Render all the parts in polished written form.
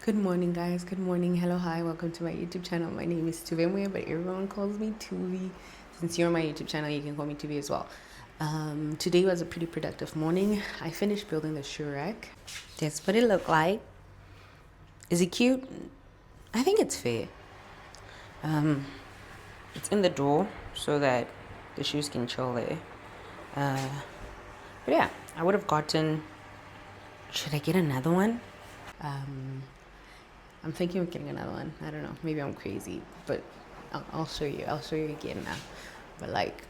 Good morning, guys. Good morning. Hello, hi. Welcome to my YouTube channel. My name is Tuvy, but everyone calls me Tuvy. Since you're on my YouTube channel, you can call me Tuvy as well. Today was a pretty productive morning. I finished building the shoe rack. That's what it looked like. Is it cute? I think it's fair. It's in the door so that the shoes can chill there. But yeah, I would have gotten... Should I get another one? I'm thinking of getting another one. I don't know. Maybe I'm crazy, but I'll show you. I'll show you again now. But like,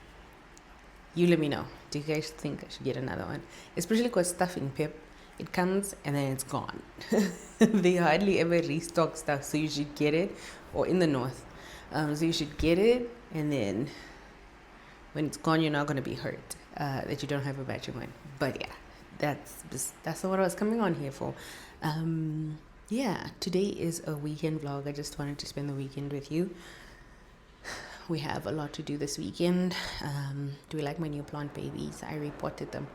you let me know. Do you guys think I should get another one? Especially because stuff in Pep, it comes and then it's gone. They hardly ever restock stuff, so you should get it. Or in the north, so you should get it, and then when it's gone, you're not gonna be hurt that you don't have a matching one. But yeah, that's what I was coming on here for. Yeah, today is a weekend vlog. I just wanted to spend the weekend with you. We have a lot to do this weekend. Do we like my new plant babies? I repotted them.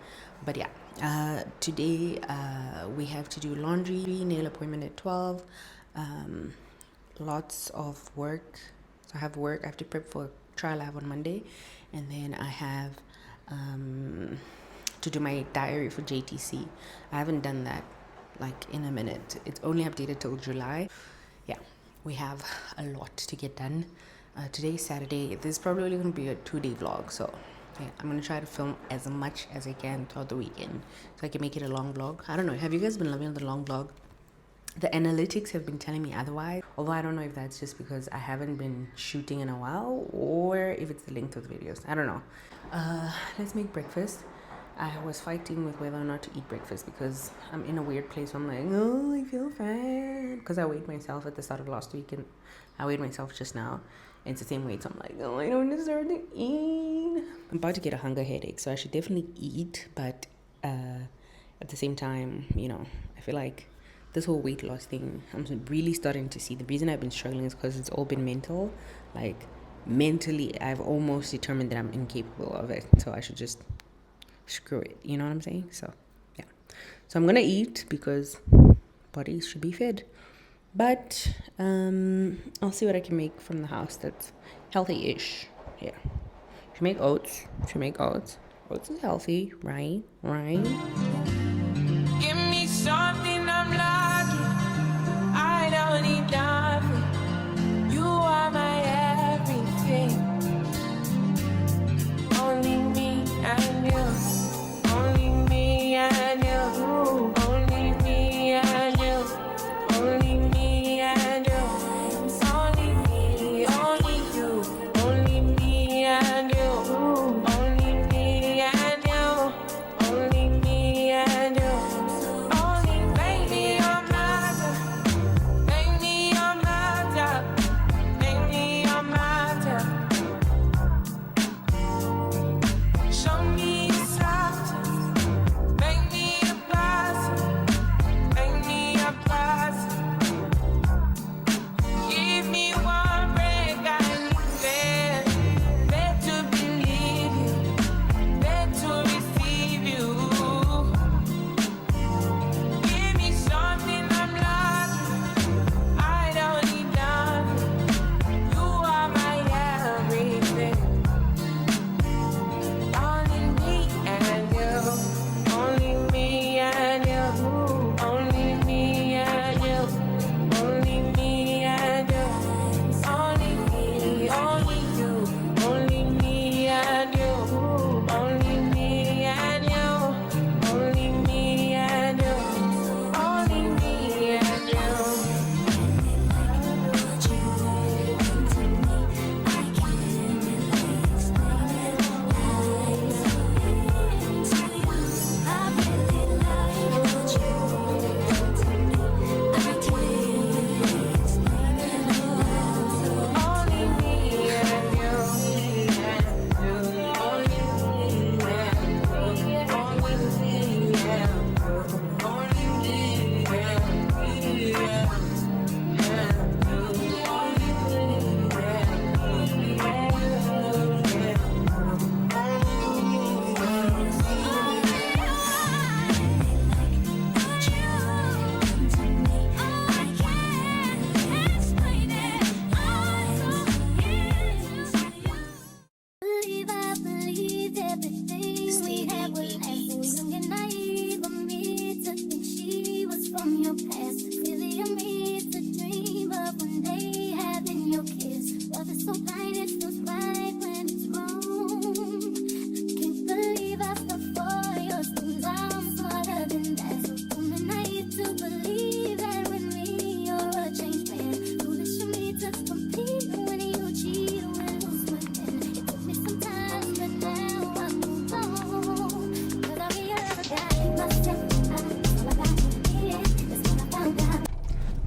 But yeah, today we have to do laundry, nail appointment at 12. Lots of work. So I have work. I have to prep for a trial I have on Monday. And then I have to do my diary for JTC. I haven't done that like in a minute. It's only updated till July. Yeah, we have a lot to get done. Today's Saturday. This is probably going to be a 2-day vlog, so yeah, I'm going to try to film as much as I can throughout the weekend so I can make it a long vlog. I don't know, have you guys been loving the long vlog? The analytics have been telling me otherwise, although I don't know if that's just because I haven't been shooting in a while or if it's the length of the videos. I don't know. Let's make breakfast. I was fighting with whether or not to eat breakfast because I'm in a weird place. I'm like, oh, I feel fat because I weighed myself at the start of last week and I weighed myself just now. And it's the same weight, so I'm like, oh, I don't deserve to eat. I'm about to get a hunger headache, so I should definitely eat. But at the same time, you know, I feel like this whole weight loss thing, I'm really starting to see the reason I've been struggling is because it's all been mental. Like, mentally, I've almost determined that I'm incapable of it. So I should just screw it. You know what I'm saying? So, yeah. So I'm going to eat because bodies should be fed. But I'll see what I can make from the house that's healthy-ish. Yeah. Should make oats. Oats is healthy, right? Give me something I'm lucky. I don't need nothing. You are my everything. Only me and you. Only me and you. Only me and you. Only me and you. Only me, only you. Only me and you. Only me and you. Only me and you. Only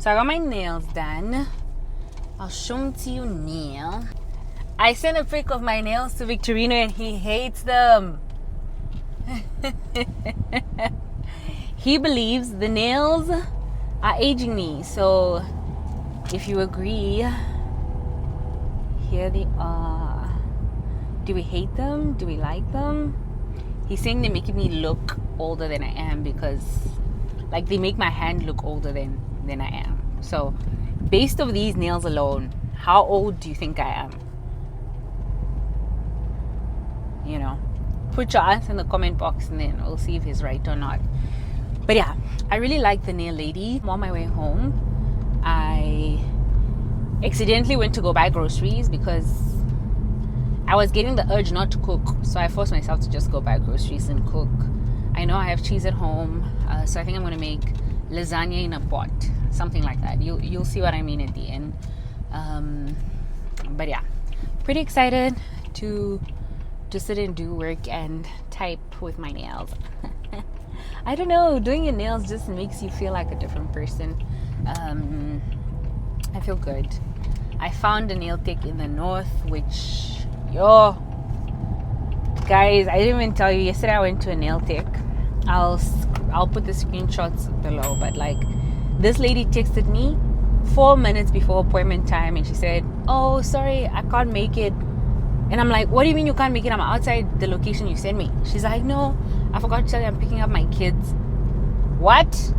So I got my nails done. I'll show them to you now. I sent a pic of my nails to Victorino and he hates them. He believes the nails are aging me. So if you agree, here they are. Do we hate them? Do we like them? He's saying they're making me look older than I am because like they make my hand look older than I am. So based on these nails alone, how old do you think I am? You know, put your answer in the comment box and then we'll see if he's right or not. But yeah, I really like the nail lady. I'm on my way home. I accidentally went to go buy groceries because I was getting the urge not to cook. So I forced myself to just go buy groceries and cook. I know I have cheese at home. So I think I'm going to make lasagna in a pot. Something like that. You'll see what I mean at the end. But yeah, pretty excited to sit and do work and type with my nails. I don't know, doing your nails just makes you feel like a different person. I feel good. I found a nail tech in the north, which, yo, guys, I didn't even tell you, yesterday I went to a nail tech. I'll put the screenshots below, but like this lady texted me 4 minutes before appointment time and she said, oh, sorry, I can't make it. And I'm like, what do you mean you can't make it? I'm outside the location you sent me. She's like, no, I forgot to tell you I'm picking up my kids. What?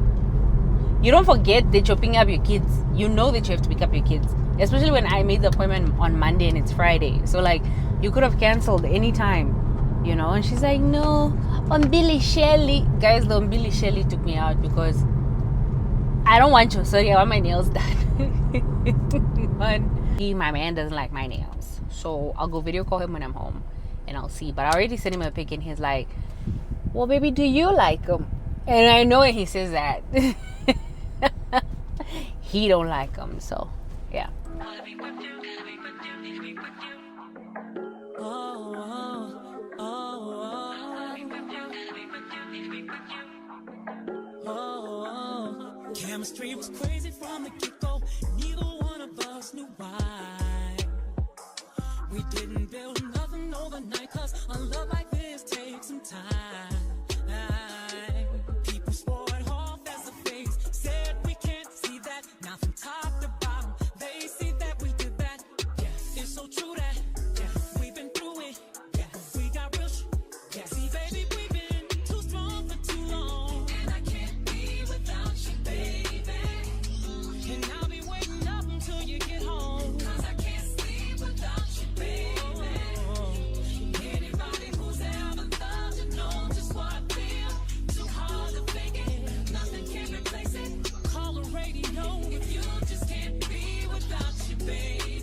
You don't forget that you're picking up your kids. You know that you have to pick up your kids. Especially when I made the appointment on Monday and it's Friday. So like, you could have canceled any time, you know? And she's like, no, Billy Shelley. Guys, the Billy Shelley took me out because I don't want you. Sorry, I want my nails done. My man doesn't like my nails. So I'll go video call him when I'm home and I'll see. But I already sent him a pic and he's like, well, baby, do you like them? And I know when he says that, he don't like them. So, yeah. Chemistry was crazy from the get-go. Neither one of us knew why. We didn't build nothing overnight, cause a love like this takes some time. People swore it off as a phase, said we can't see that. Now from top to bottom, they see that we did that. Yes, it's so true that yes, we've been through it. Yes, we got real yes, see, baby, we've been too strong for too long. And I can't be without you, baby. And I'll be waiting up until you get home. Cause I can't sleep without you, baby. Anybody who's ever loved you know just what I feel. Too hard to fake it, nothing can replace it. Call a radio if you just can't be without you, baby.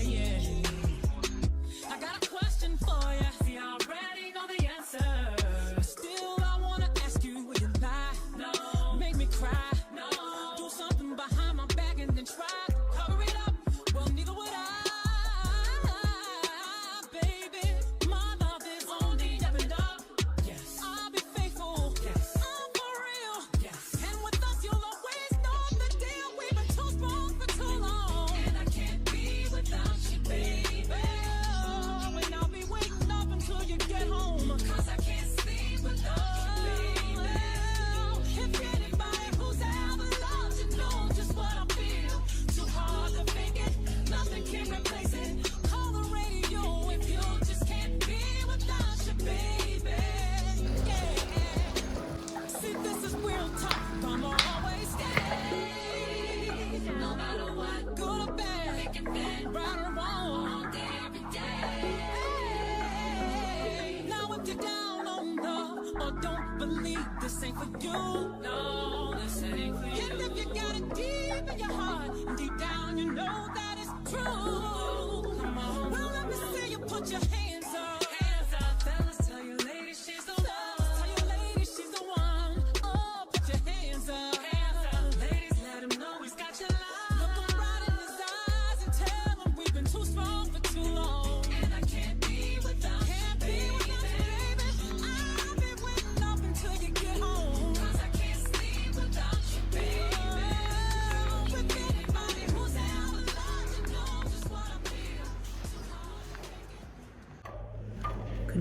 Yeah. I got a question for you. See, I already know the answer. But still, I wanna ask you, will you lie? No. Make me cry? No. Do something behind my back and then try to cover it up? Well, neither would I. Too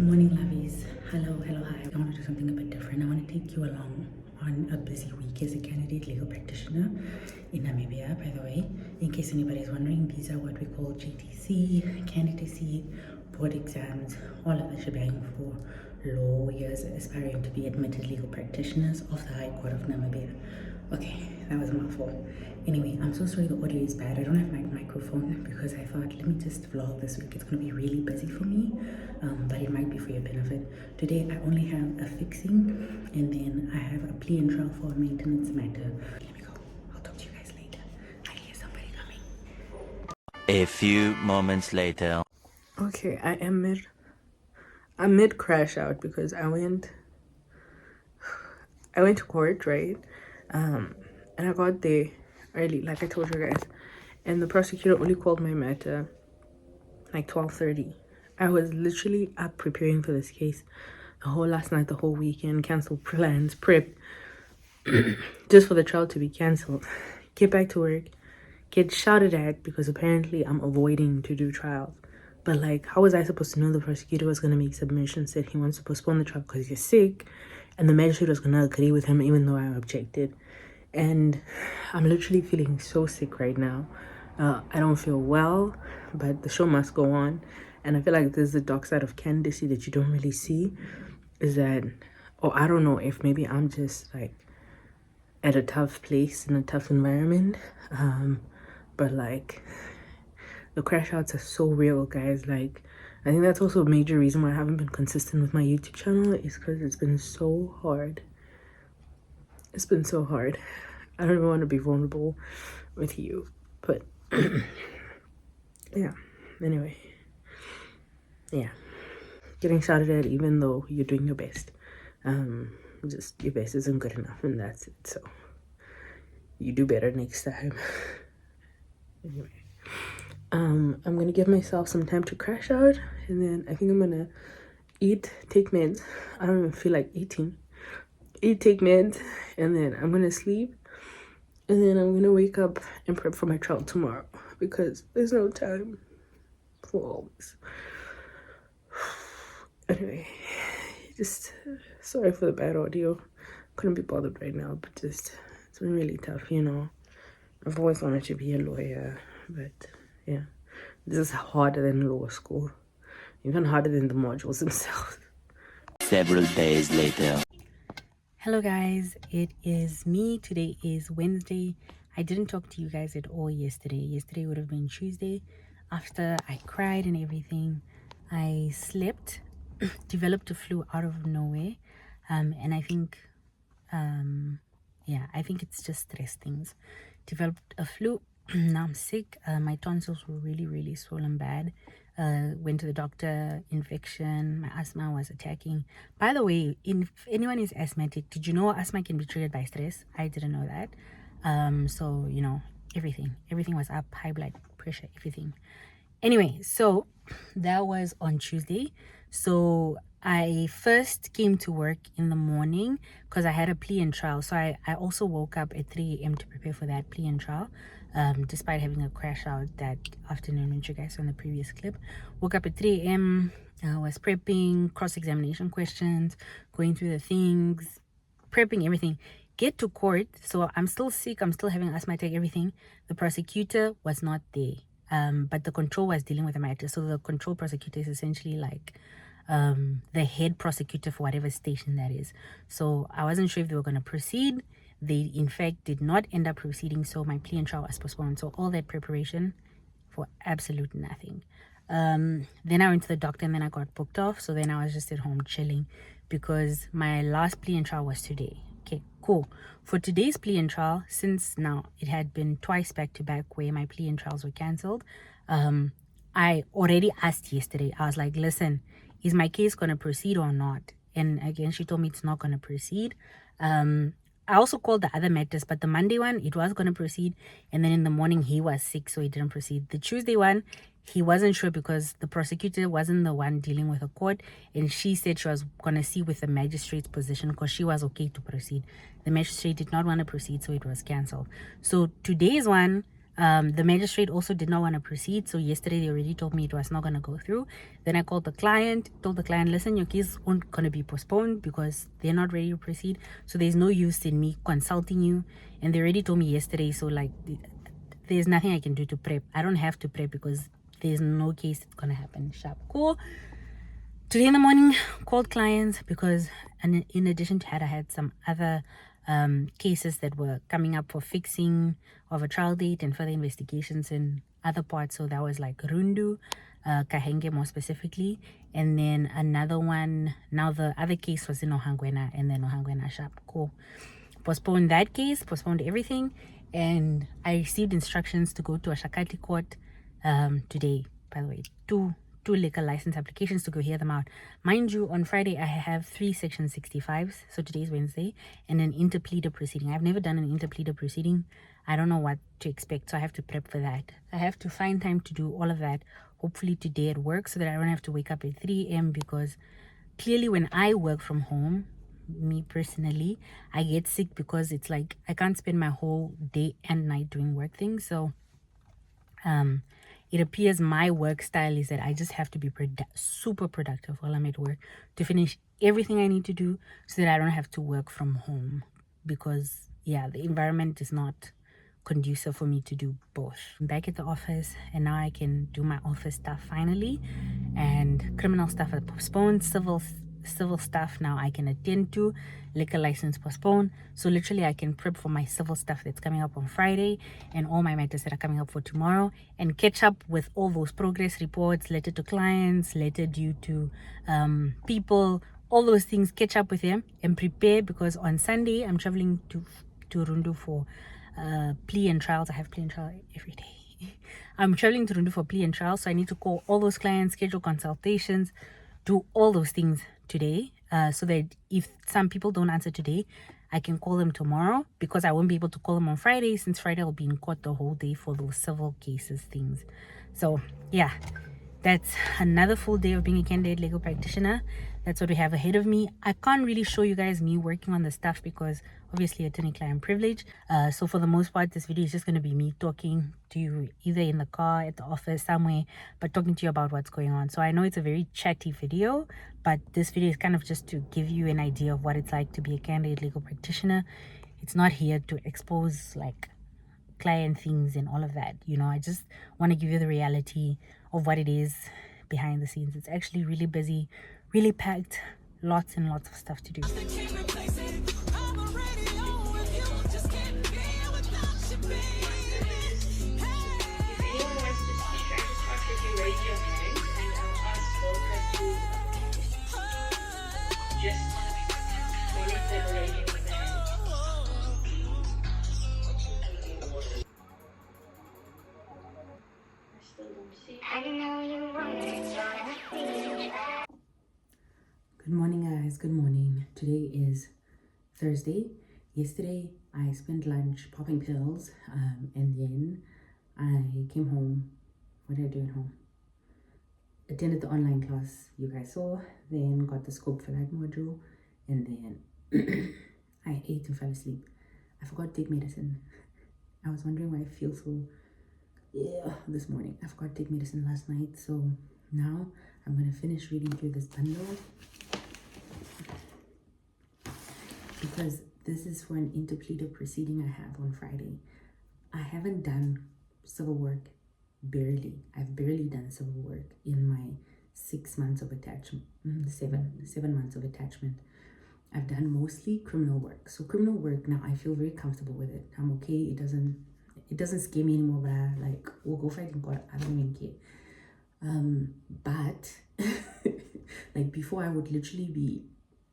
Morning, lovies. Hello, hi. I want to do something a bit different. I want to take you along on a busy week as a candidate legal practitioner in Namibia, by the way. In case anybody's wondering, these are what we call GTC, Candidacy, board exams, all of the shebang for lawyers aspiring to be admitted legal practitioners of the High Court of Namibia. Okay, that was a mouthful. Anyway, I'm so sorry the audio is bad. I don't have my microphone because I thought, let me just vlog this week. It's going to be really busy for me, but it might be for your benefit. Today, I only have a fixing, and then I have a plea and trial for a maintenance matter. Let me go. I'll talk to you guys later. I hear somebody coming. A few moments later. Okay, I'm mid crash out because I went to court, right? And I got there early, like I told you guys, and the prosecutor only called my matter like 12:30. I was literally up preparing for this case the whole last night, the whole weekend, cancelled plans, prep, just for the trial to be cancelled. Get back to work, get shouted at because apparently I'm avoiding to do trials. But like, how was I supposed to know the prosecutor was going to make submissions that he wants to postpone the trial because he's sick, and the magistrate was going to agree with him even though I objected? And I'm literally feeling so sick right now. I don't feel well, but the show must go on. And I feel like there's the dark side of candidacy that you don't really see, is that, or I don't know if maybe I'm just like at a tough place in a tough environment, but like the crash outs are so real, guys. Like, I think that's also a major reason why I haven't been consistent with my YouTube channel, is because it's been so hard. It's been so hard. I don't even want to be vulnerable with you, but yeah. Anyway, yeah, getting shouted at even though you're doing your best, just your best isn't good enough, and that's it. So you do better next time. Anyway, I'm gonna give myself some time to crash out, and then I think I'm gonna eat, take meds. I don't even feel like eating. Take meds, and then I'm gonna sleep, and then I'm gonna wake up and prep for my trial tomorrow because there's no time for all this. Anyway, just sorry for the bad audio. Couldn't be bothered right now, but just it's been really tough, you know. I've always wanted to be a lawyer, but yeah, this is harder than law school, even harder than the modules themselves. Several days later. Hello guys, it is me. Today is Wednesday. I didn't talk to you guys at all yesterday. Yesterday would have been Tuesday. After I cried and everything, I slept, developed a flu out of nowhere, and I think I think it's just stress things. Developed a flu. Now I'm sick. My tonsils were really swollen bad. Went to the doctor, infection, my asthma was attacking. By the way, if anyone is asthmatic, did you know asthma can be triggered by stress? I didn't know that. So, you know, everything was up, high blood pressure, everything. Anyway, so that was on Tuesday. So I first came to work in the morning because I had a plea and trial. So I also woke up at 3 a.m. to prepare for that plea and trial. Despite having a crash out that afternoon, which you guys saw in the previous clip. Woke up at 3 a.m. Was prepping, cross-examination questions, going through the things, prepping everything. Get to court. So I'm still sick. I'm still having asthma attack, everything. The prosecutor was not there. But the control was dealing with the matter. So the control prosecutor is essentially like the head prosecutor for whatever station that is. So I wasn't sure if they were going to proceed. They, in fact, did not end up proceeding. So my plea and trial was postponed. So all that preparation for absolute nothing. Then I went to the doctor and then I got booked off. So then I was just at home chilling because my last plea and trial was today. Okay, cool. For today's plea and trial, since now it had been twice back to back where my plea and trials were cancelled, I already asked yesterday. I was like, listen, is my case going to proceed or not? And again, she told me it's not going to proceed. I also called the other matters, but the Monday one, it was going to proceed. And then in the morning, he was sick, so he didn't proceed. The Tuesday one, he wasn't sure because the prosecutor wasn't the one dealing with the court. And she said she was going to see with the magistrate's position because she was okay to proceed. The magistrate did not want to proceed, so it was cancelled. So today's one, The magistrate also did not want to proceed. So yesterday they already told me it was not going to go through. Then I called the client, told the client, listen, your case aren't going to be postponed because they're not ready to proceed. So there's no use in me consulting you. And they already told me yesterday. So like, there's nothing I can do to prep. I don't have to prep because there's no case that's going to happen. Sharp. Cool. Today in the morning, called clients because in addition to that, I had some other cases that were coming up for fixing of a trial date and further investigations in other parts. So that was like Rundu, Kahenge more specifically. And then another one, now the other case was in Ohangwena and then Ohangwena Sharp. Cool. Postponed that case, postponed everything. And I received instructions to go to a Shakati court today, by the way, two liquor license applications to go hear them out. Mind you, on Friday I have 3 section 65s, so today's Wednesday, and an interpleader proceeding. I've never done an interpleader proceeding. I don't know what to expect, so I have to prep for that. I have to find time to do all of that, hopefully today at work, so that I don't have to wake up at 3 a.m. because clearly when I work from home, me personally, I get sick because it's like I can't spend my whole day and night doing work things. So it appears my work style is that I just have to be super productive while I'm at work to finish everything I need to do so that I don't have to work from home, because yeah, the environment is not conducive for me to do both. I'm back at the office and now I can do my office stuff finally, and criminal stuff are postponed, civil stuff now I can attend to, liquor license postponed. So literally I can prep for my civil stuff that's coming up on Friday and all my matters that are coming up for tomorrow, and catch up with all those progress reports, letter to clients, letter due to people, all those things, catch up with them and prepare, because on Sunday I'm traveling to Rundu for plea and trials. I have plea and trial every day. I'm traveling to Rundu for plea and trials, so I need to call all those clients, schedule consultations, do all those things today, so that if some people don't answer today, I can call them tomorrow, because I won't be able to call them on Friday, since Friday I'll be in court the whole day for those civil cases things. So yeah, that's another full day of being a candidate legal practitioner. That's what we have ahead of me. I can't really show you guys me working on the stuff because obviously attorney-client privilege. So for the most part, this video is just going to be me talking to you either in the car, at the office, somewhere, but talking to you about what's going on. So I know it's a very chatty video, but this video is kind of just to give you an idea of what it's like to be a candidate legal practitioner. It's not here to expose like client things and all of that, you know. I just want to give you the reality of what it is behind the scenes. It's actually really busy, really packed, lots and lots of stuff to do. Good morning guys, good morning. Today is Thursday. Yesterday I spent lunch popping pills, and then I came home. What did I do at home? Attended the online class you guys saw, then got the scope for that module, and then I ate and fell asleep. I forgot to take medicine. I was wondering why I feel so this morning. I forgot to take medicine last night, so now I'm gonna finish reading through this bundle, because this is for an interpleader proceeding I have on Friday. I haven't done civil work, barely. I've barely done civil work in my 6 months of attachment, 7 months of attachment. I've done mostly criminal work. So criminal work now, I feel very comfortable with it. I'm okay. It doesn't scare me anymore, but like, we'll go fight in court. I don't even care. But like before, I would literally be,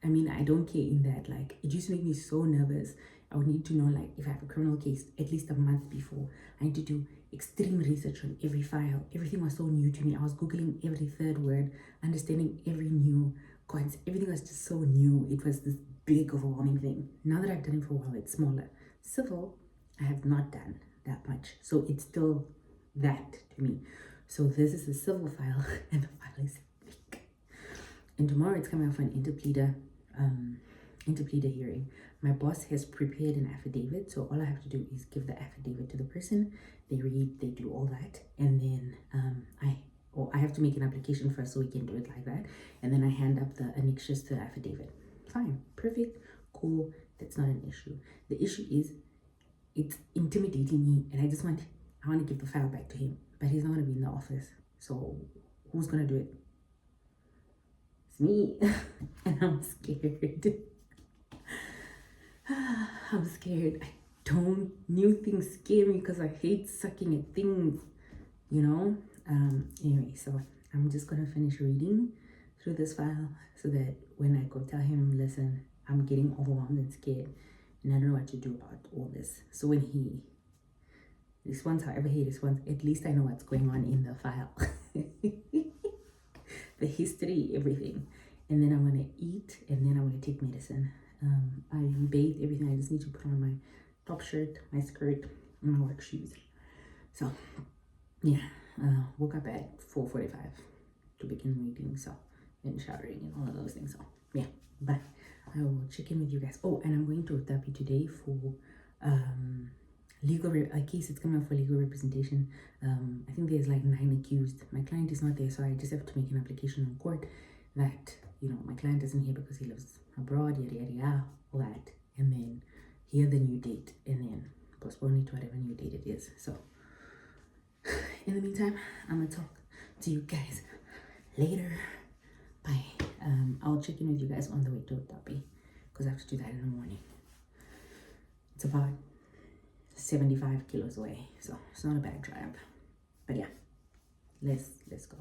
I mean, I don't care in that, like, it used to make me so nervous. I would need to know, like, if I have a criminal case, at least a month before. I need to do extreme research on every file. Everything was so new to me. I was Googling every third word, understanding every new concept. Everything was just so new. It was this big, overwhelming thing. Now that I've done it for a while, it's smaller. Civil, I have not done that much. So it's still that to me. So this is a civil file, and the file is big. And tomorrow it's coming out for an interpleader hearing. my boss has prepared an affidavit, so all I have to do is give the affidavit to the person. They read, they do all that, and then I have to make an application first so we can do it like that, and then I hand up the annexures to the affidavit. Fine, perfect, cool, that's not an issue. The issue is it's intimidating me, and I want to give the file back to him, but he's not going to be in the office, so who's going to do it? It's me. And I'm scared. I'm scared. New things scare me because I hate sucking at things, you know. Anyway, so I'm just gonna finish reading through this file so that when I go tell him, listen, I'm getting overwhelmed and scared and I don't know what to do about all this. So when he responds, however he responds, at least I know what's going on in the file. The history, everything. And then I'm gonna eat, and then I'm gonna take medicine. I bathed everything. I just need to put on my top shirt, my skirt, and my work shoes. So yeah, woke up at 4:45 to begin reading, so, and showering and all of those things. So yeah, but I will check in with you guys. Oh, and I'm going to Tuvy today for a case. It's coming up for legal representation. I think there's like 9 accused. My client is not there, so I just have to make an application in court that, you know, my client isn't here because he lives abroad, yada yada yada, all that, and then hear the new date and then postpone it to whatever new date it is. So in the meantime, I'm gonna talk to you guys later. Bye. I'll check in with you guys on the way to Tuvy because I have to do that in the morning. It's about 75 kilos away, so it's not a bad drive. But yeah, let's go.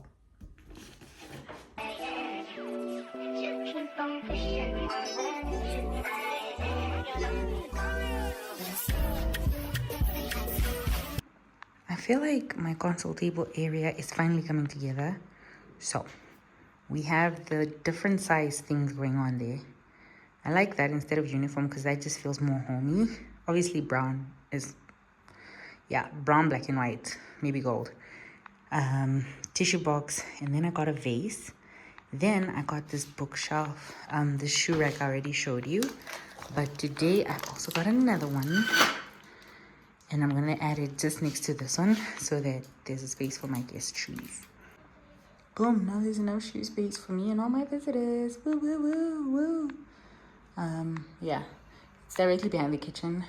I feel like my console table area is finally coming together. So we have the different size things going on there. I like that instead of uniform because that just feels more homey. Obviously brown is, yeah, brown, black and white, maybe gold. Tissue box, and then I got a vase. Then I got this bookshelf, the shoe rack I already showed you. But today I've also got another one. And I'm gonna add it just next to this one so that there's a space for my guest shoes. Boom, now there's enough shoe space for me and all my visitors. Woo, woo, woo, woo. Yeah, it's directly behind the kitchen.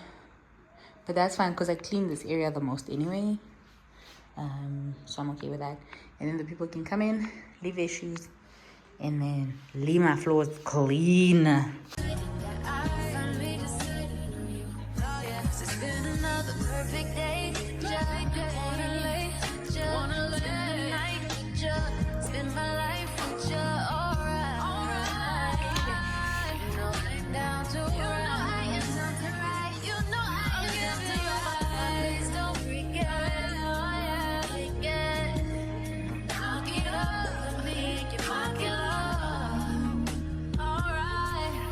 But that's fine because I clean this area the most anyway. So I'm okay with that. And then the people can come in, leave their shoes, and then leave my floors clean.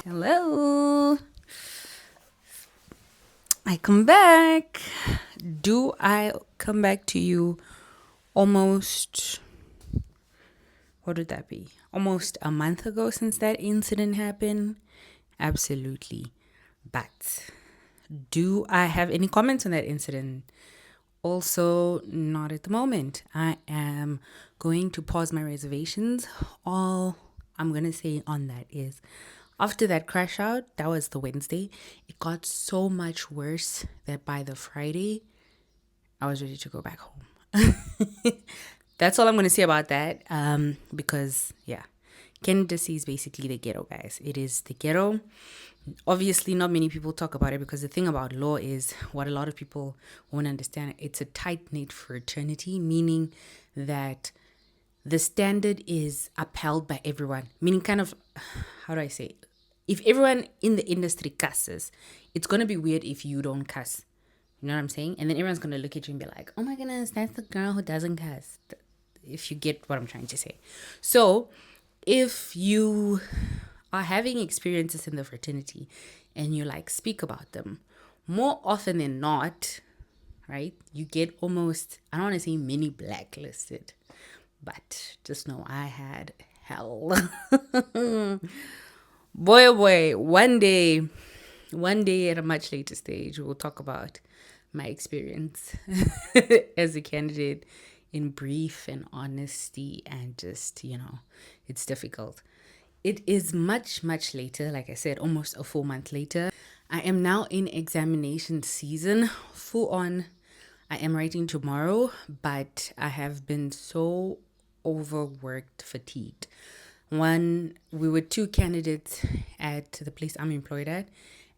Hello, I come back. Do I come back to you almost, what would that be? Almost a month ago since that incident happened? Absolutely. But do I have any comments on that incident? Also, not at the moment. I am going to pause my reservations. All I'm going to say on that is, after that crash out, that was the Wednesday, it got so much worse that by the Friday, I was ready to go back home. That's all I'm going to say about that. Because, yeah, Candidacy is basically the ghetto, guys. It is the ghetto. Obviously, not many people talk about it because the thing about law is what a lot of people won't understand. It's a tight-knit fraternity, meaning that the standard is upheld by everyone. Meaning kind of, how do I say it? If everyone in the industry cusses, it's going to be weird if you don't cuss. You know what I'm saying? And then everyone's going to look at you and be like, oh my goodness, that's the girl who doesn't cuss. If you get what I'm trying to say. So if you are having experiences in the fraternity and you like speak about them, more often than not, right, you get almost, I don't want to say mini blacklisted, but just know I had hell. Boy, oh boy, one day one day at a much later stage, we'll talk about my experience as a candidate in brief and honesty, and just, it's difficult. It is much, much later, like I said, almost a full month later. I am now in examination season, full on. I am writing tomorrow, but I have been so overworked, fatigued. We were two candidates at the place I'm employed at,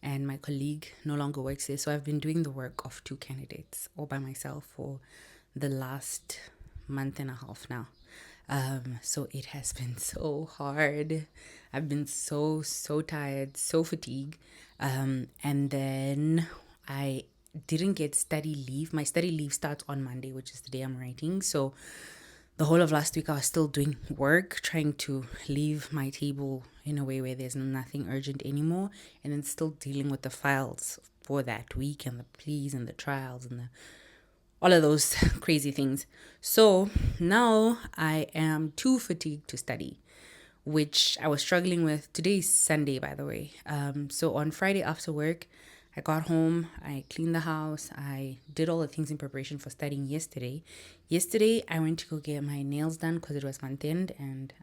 and my colleague no longer works there. So I've been doing the work of two candidates all by myself for the last month and a half now. So it has been so hard. I've been so tired, so fatigued. And then I didn't get study leave. My study leave starts on Monday, which is the day I'm writing. So the whole of last week I was still doing work, trying to leave my table in a way where there's nothing urgent anymore, and then still dealing with the files for that week and the pleas and the trials and all of those crazy things. So now I am too fatigued to study, which I was struggling with. Today's Sunday, by the way. So on Friday after work, I got home, I cleaned the house, I did all the things in preparation for studying yesterday. Yesterday, I went to go get my nails done because it was month end, and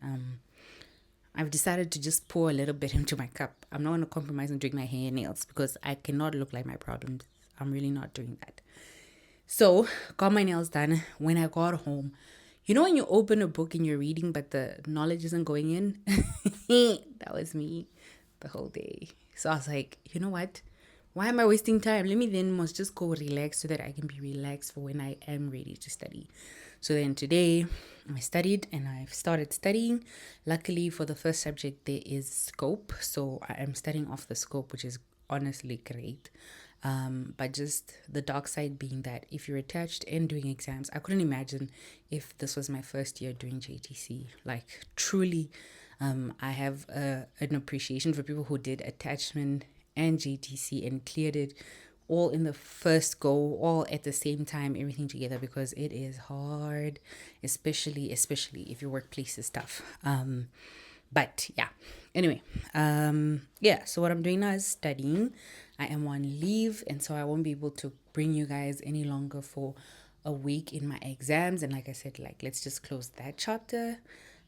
I've decided to just pour a little bit into my cup. I'm not going to compromise on doing my hair and nails because I cannot look like my problems. I'm really not doing that. So, got my nails done. When I got home, when you open a book and you're reading, but the knowledge isn't going in? That was me the whole day. So I was like, you know what? Why am I wasting time? Let me then must just go relax so that I can be relaxed for when I am ready to study. So then today I studied and I've started studying. Luckily for the first subject, there is scope. So I am studying off the scope, which is honestly great. But just the dark side being that if you're attached and doing exams, I couldn't imagine if this was my first year doing JTC. Like truly, I have an appreciation for people who did attachment and JTC and cleared it all in the first go, all at the same time, everything together, because it is hard, especially if your workplace is tough. But yeah, anyway, so what I'm doing now is studying. I am on leave, and so I won't be able to bring you guys any longer for a week in my exams. And like I said, let's just close that chapter.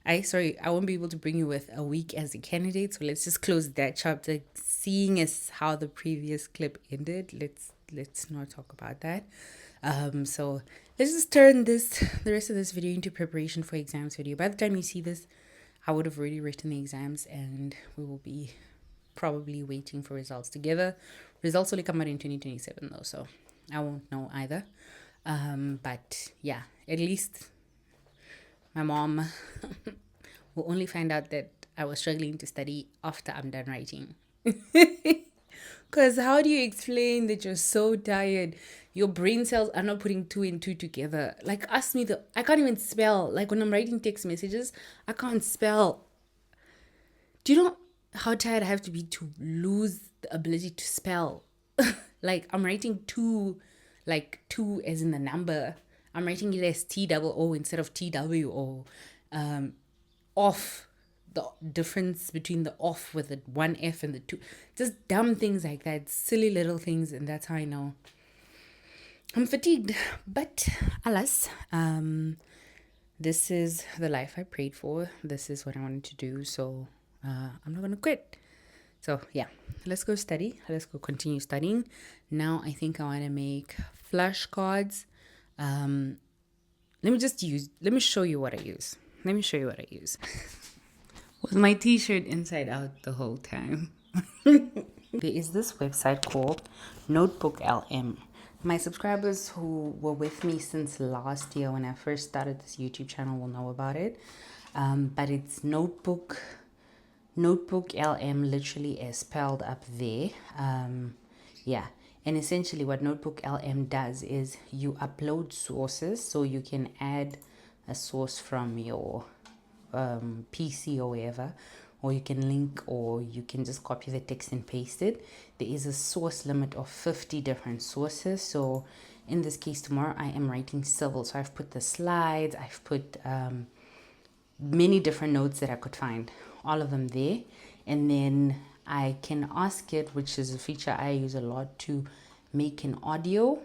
I won't be able to bring you with a week as a candidate, so let's just close that chapter. Seeing as how the previous clip ended, let's not talk about that. So let's just turn the rest of this video into preparation for exams video. By the time you see this, I would have already written the exams, and we will be probably waiting for results together. Results only come out in 2027 though, so I won't know either. But yeah, at least my mom will only find out that I was struggling to study after I'm done writing. Because how do you explain that you're so tired? Your brain cells are not putting two and two together. Ask me, I can't even spell. When I'm writing text messages, I can't spell. Do you know how tired I have to be to lose the ability to spell? I'm writing two, two as in the number. I'm writing it as TOO instead of TWO. Off. The difference between the off with the one F and the two. Just dumb things like that. Silly little things. And that's how I know I'm fatigued. But alas, this is the life I prayed for. This is what I wanted to do. So I'm not going to quit. So yeah, let's go study. Let's go continue studying. Now I think I want to make flashcards. Let me show you what I use. With my t-shirt inside out the whole time. There is this website called Notebook LM. My subscribers who were with me since last year when I first started this YouTube channel will know about it. But it's Notebook LM, literally is spelled up there. And essentially what Notebook LM does is you upload sources, so you can add a source from your PC or wherever, or you can link, or you can just copy the text and paste it. There is a source limit of 50 different sources. So in this case tomorrow I am writing civil, so I've put the slides, I've put many different notes that I could find, all of them there. And then I can ask it, which is a feature I use a lot, to make an audio,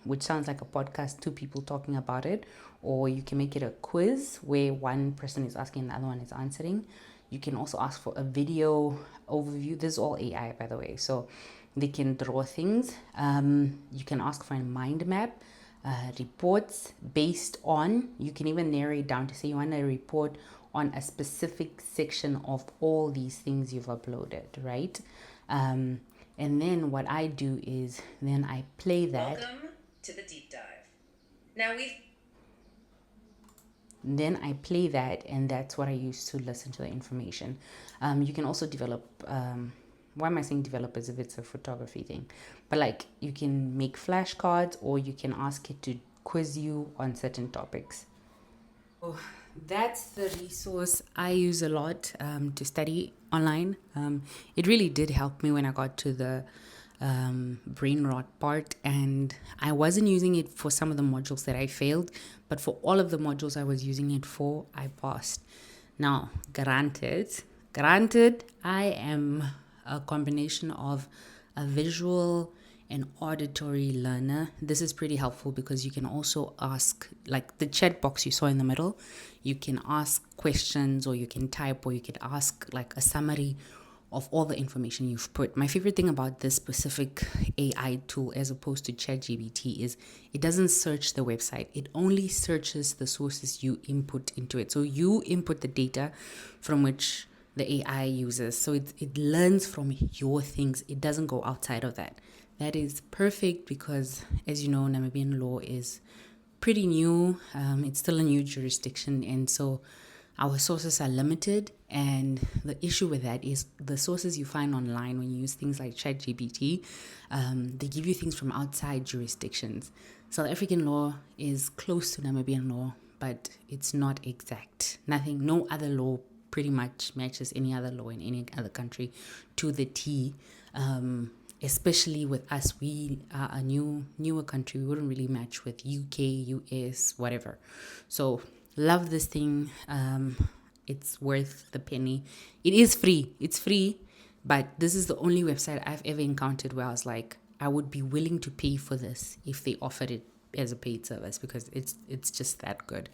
which sounds like a podcast, two people talking about it, or you can make it a quiz where one person is asking and the other one is answering. You can also ask for a video overview. This is all AI, by the way, so they can draw things. You can ask for a mind map, reports based on, you can even narrate down to say you want a report on a specific section of all these things you've uploaded, right? And then what I do is then I play that. Welcome to the deep dive. Then I play that, and that's what I use to listen to the information. You can also develop, why am I saying develop as if it's a photography thing? But like, you can make flashcards, or you can ask it to quiz you on certain topics. So that's the resource I use a lot to study online. It really did help me when I got to the brain rot part, and I wasn't using it for some of the modules that I failed, but for all of the modules I was using it for, I passed. Now, granted, I am a combination of a visual and auditory learner. This is pretty helpful because you can also ask, like the chat box you saw in the middle, you can ask questions, or you can type, or you could ask like a summary of all the information you've put. My favorite thing about this specific AI tool as opposed to ChatGPT is it doesn't search the website. It only searches the sources you input into it. So you input the data from which the AI uses. So it learns from your things. It doesn't go outside of that. That is perfect because, as you know, Namibian law is pretty new. It's still a new jurisdiction, and so our sources are limited. And the issue with that is the sources you find online when you use things like ChatGPT, they give you things from outside jurisdictions. South African law is close to Namibian law, but it's not exact. No other law pretty much matches any other law in any other country to the T. Especially with us, we are a newer country. We wouldn't really match with UK, US, whatever. So love this thing. It's worth the penny. It is free. It's free, but this is the only website I've ever encountered where I was like, I would be willing to pay for this if they offered it as a paid service, because it's just that good.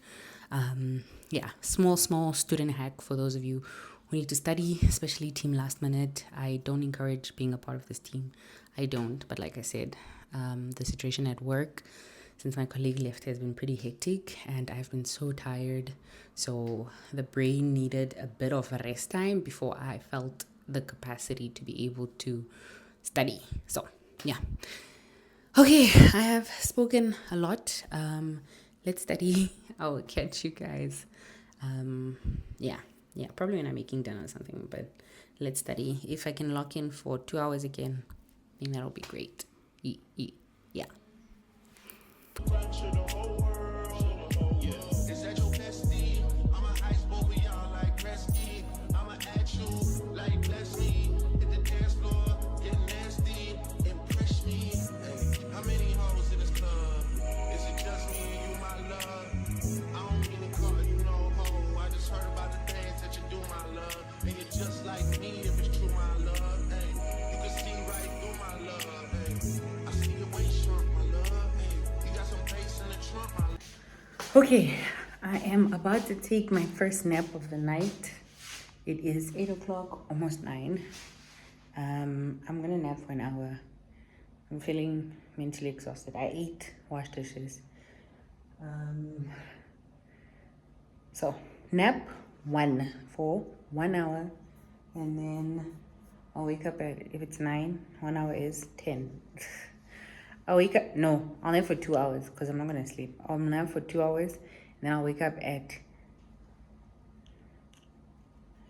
Yeah, small student hack for those of you who need to study, especially team last minute. I don't encourage being a part of this team. I don't, but like I said, the situation at work since my colleague left has been pretty hectic, and I've been so tired. So the brain needed a bit of a rest time before I felt the capacity to be able to study. So yeah. Okay, I have spoken a lot. Let's study. I will catch you guys. Yeah, probably when I'm making dinner or something, but let's study. If I can lock in for 2 hours again, I think that'll be great. Yeah. Okay, I am about to take my first nap of the night. It is 8 o'clock, almost 9. I'm gonna nap for an hour. I'm feeling mentally exhausted. I ate, washed dishes. So nap for 1 hour, and then I'll wake up at, if it's 9, 1 hour is 10. I'll nap for 2 hours because I'm not going to sleep. I'll nap for 2 hours, and then I'll wake up at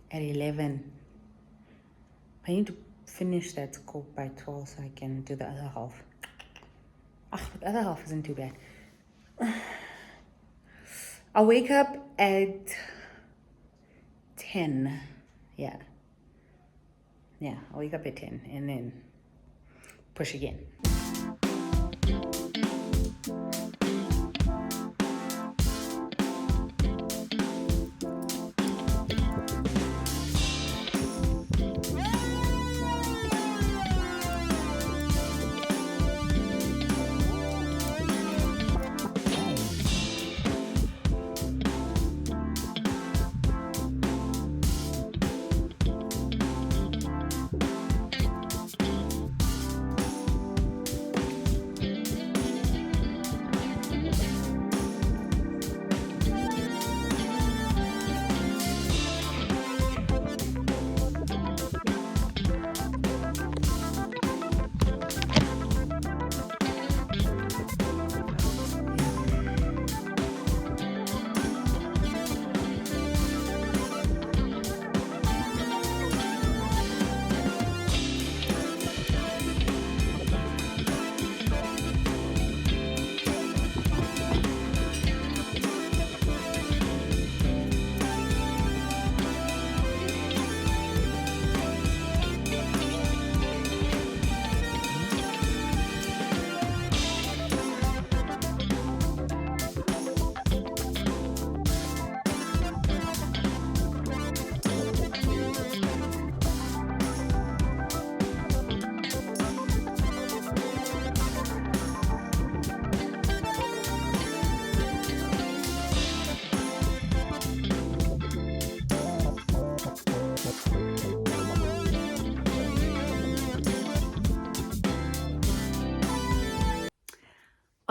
11. I need to finish that scope by 12 so I can do the other half. The other half isn't too bad. I'll wake up at 10. Yeah, I'll wake up at 10 and then push again.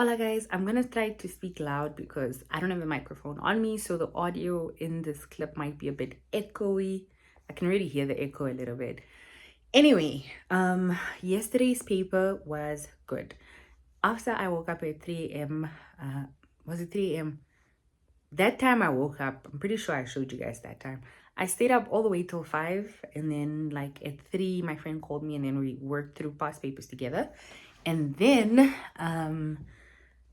Hola guys, I'm gonna try to speak loud because I don't have a microphone on me, so the audio in this clip might be a bit echoey. I can really hear the echo a little bit. Anyway, yesterday's paper was good. After I woke up at 3 a.m., was it 3 a.m.? That time I woke up, I'm pretty sure I showed you guys that time. I stayed up all the way till 5, and then like at 3, my friend called me and then we worked through past papers together. And then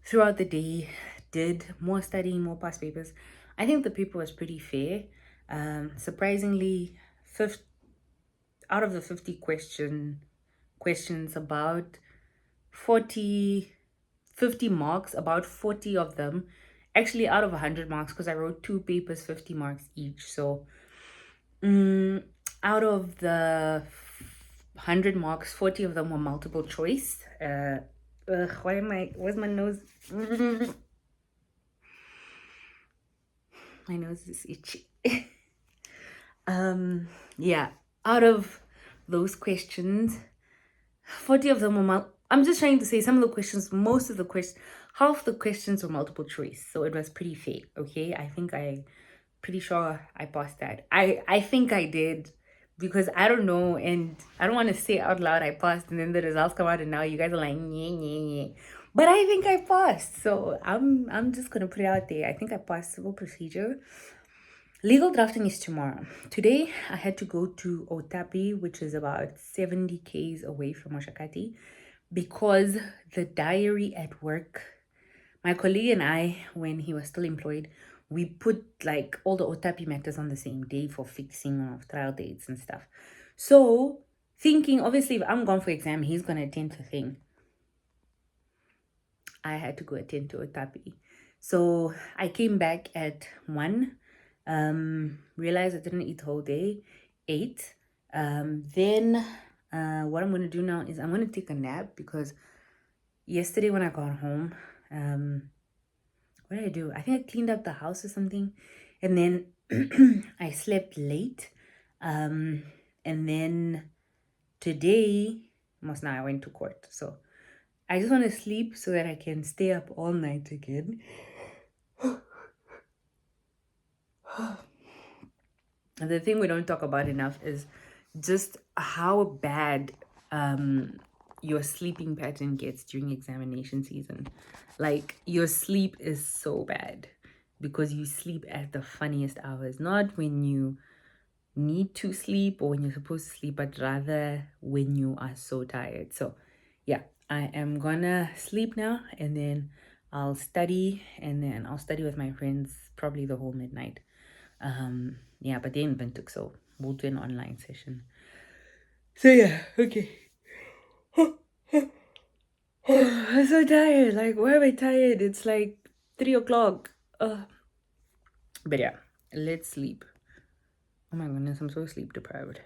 throughout the day, did more studying, more past papers. I think the paper was pretty fair. Surprisingly, out of the 50 questions, about 50 marks, about 40 of them, actually out of 100 marks, because I wrote 2 papers, 50 marks each. So out of the 100 marks, 40 of them were multiple choice. Where's my nose? My nose is itchy. Yeah, out of those questions, 40 of them were I'm just trying to say some of the questions, half the questions were multiple choice, so it was pretty fair. Okay, pretty sure I passed that. I think I did, because I don't know, and I don't want to say out loud I passed and then the results come out and now you guys are like yeah. But I think I passed, so I'm just gonna put it out there. I think I passed civil procedure. Legal drafting is tomorrow. Today I had to go to Otapi, which is about 70 k's away from Oshakati, because the diary at work, my colleague and I, when he was still employed, we put like all the Otapi matters on the same day for fixing of trial dates and stuff. So thinking, obviously, if I'm gone for exam, he's gonna attend to thing. I had to go attend to Otapi. So I came back at 1, realized I didn't eat the whole day, ate. Then what I'm gonna do now is I'm gonna take a nap, because yesterday when I got home, what did I do? I think I cleaned up the house or something, and then I slept late. And then today, almost now I went to court. So I just want to sleep so that I can stay up all night again. And the thing we don't talk about enough is just how bad your sleeping pattern gets during examination season. Like, your sleep is so bad because you sleep at the funniest hours, not when you need to sleep or when you're supposed to sleep, but rather when you are so tired. So yeah, I am gonna sleep now, and then I'll study, and then I'll study with my friends probably the whole midnight. Yeah, but they ain't been took, so we'll do an online session. So yeah, okay. I'm so tired. Like, why am I tired? It's like 3 o'clock. But yeah, let's sleep. Oh my goodness, I'm so sleep deprived.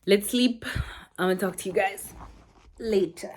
Let's sleep. I'm gonna talk to you guys later.